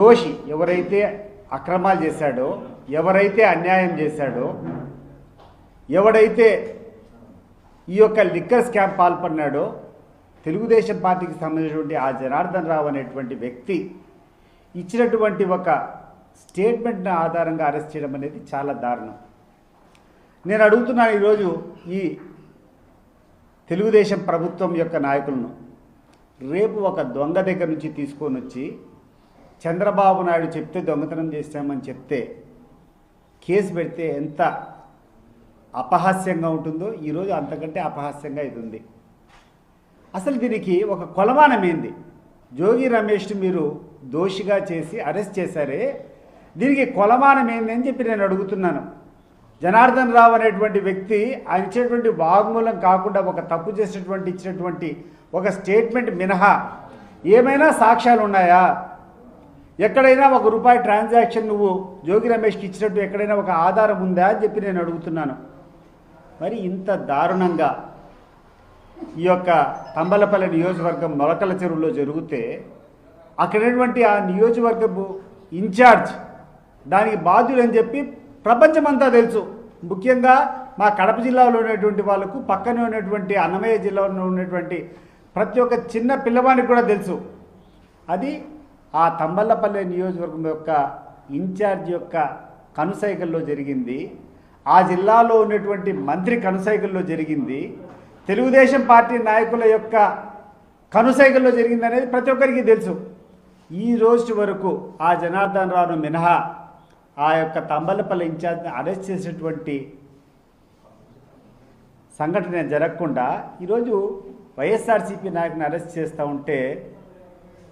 దోషి ఎవరైతే అక్రమాలు చేశాడో, ఎవరైతే అన్యాయం చేశాడో, ఎవడైతే ఈ యొక్క లిక్కర్ స్కామ్ పాల్పడినాడో తెలుగుదేశం పార్టీకి సంబంధించినటువంటి ఆ జనార్దన్ రావు అనేటువంటి వ్యక్తి ఇచ్చినటువంటి ఒక స్టేట్మెంట్ని ఆధారంగా అరెస్ట్ చేయడం అనేది చాలా దారుణం. నేను అడుగుతున్నాను ఈరోజు ఈ తెలుగుదేశం ప్రభుత్వం యొక్క నాయకులను, రేపు ఒక దొంగ దగ్గర నుంచి తీసుకొని వచ్చి చంద్రబాబు నాయుడు చెప్తే దొంగతనం చేస్తామని చెప్తే కేసు పెడితే ఎంత అపహాస్యంగా ఉంటుందో ఈరోజు అంతకంటే అపహాస్యంగా ఇది ఉంది. అసలు దీనికి ఒక కొలమానం ఏంది? జోగి రమేష్ని మీరు దోషిగా చేసి అరెస్ట్ చేశారే, దీనికి కొలమానం ఏంది అని చెప్పి నేను అడుగుతున్నాను. జనార్దన్ రావు అనేటువంటి వ్యక్తి ఆయన ఇచ్చినటువంటి వాగ్మూలం కాకుండా ఒక తప్పు చేసినటువంటి ఇచ్చినటువంటి ఒక స్టేట్మెంట్ మినహా ఏమైనా సాక్ష్యాలు ఉన్నాయా? ఎక్కడైనా ₹1 ట్రాన్సాక్షన్ నువ్వు జోగి రమేష్కి ఇచ్చినట్టు ఎక్కడైనా ఒక ఆధారం ఉందా అని చెప్పి నేను అడుగుతున్నాను. మరి ఇంత దారుణంగా ఈ యొక్క తంబలపల్లి నియోజకవర్గం మొలకల చెరువులో జరిగితే అక్కడటువంటి ఆ నియోజకవర్గపు ఇన్ఛార్జ్ దానికి బాధ్యులని చెప్పి ప్రపంచమంతా తెలుసు. ముఖ్యంగా మా కడప జిల్లాలో ఉన్నటువంటి వాళ్ళకు, పక్కనే ఉన్నటువంటి అన్నమయ్య జిల్లాలో ఉన్నటువంటి ప్రతి ఒక్క చిన్న పిల్లవానికి కూడా తెలుసు. అది ఆ తంబలపల్లి నియోజకవర్గం యొక్క ఇన్ఛార్జ్ యొక్క కనుసైగల్లో జరిగింది. ఆ జిల్లాలో ఉన్నటువంటి మంత్రి కనుసైగల్లో జరిగింది. తెలుగుదేశం పార్టీ నాయకుల యొక్క కనుసైగల్లో జరిగింది అనేది ప్రతి ఒక్కరికి తెలుసు. ఈ రోజు వరకు ఆ జనార్దన్ రావును మినహా ఆ యొక్క తంబలపల్లి ఇన్ఛార్జ్ని అరెస్ట్ చేసేటువంటి సంఘటన జరగకుండా ఈరోజు వైఎస్ఆర్సీపీ నాయకుని అరెస్ట్ చేస్తూ ఉంటే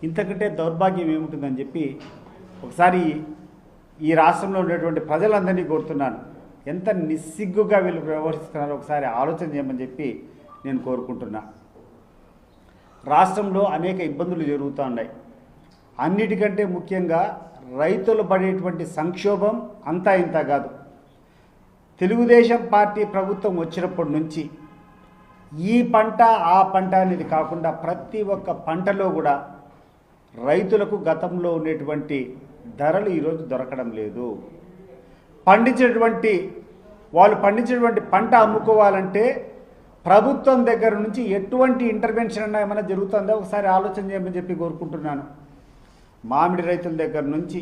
ఇంతకంటే దౌర్భాగ్యం ఏముంటుందని చెప్పి ఒకసారి ఈ రాష్ట్రంలో ఉన్నటువంటి ప్రజలందరినీ కోరుతున్నాను. ఎంత నిస్సిగ్గుగా వీళ్ళు వ్యవహరిస్తున్నారో ఒకసారి ఆలోచన చేయమని చెప్పి నేను కోరుకుంటున్నా. రాష్ట్రంలో అనేక ఇబ్బందులు జరుగుతూ ఉన్నాయి. అన్నిటికంటే ముఖ్యంగా రైతులు పడేటువంటి సంక్షోభం అంతా ఇంత కాదు. తెలుగుదేశం పార్టీ ప్రభుత్వం వచ్చినప్పటి నుంచి ఈ పంట ఆ పంట అనేది కాకుండా ప్రతి ఒక్క పంటలో కూడా రైతులకు గతంలో ఉండేటువంటి ధరలు ఈరోజు దొరకడం లేదు. వాళ్ళు పండించినటువంటి పంట అమ్ముకోవాలంటే ప్రభుత్వం దగ్గర నుంచి ఎటువంటి ఇంటర్వెన్షన్ అన్నా ఏమైనా జరుగుతుందో ఒకసారి ఆలోచన చేయమని చెప్పి కోరుకుంటున్నాను. మామిడి రైతుల దగ్గర నుంచి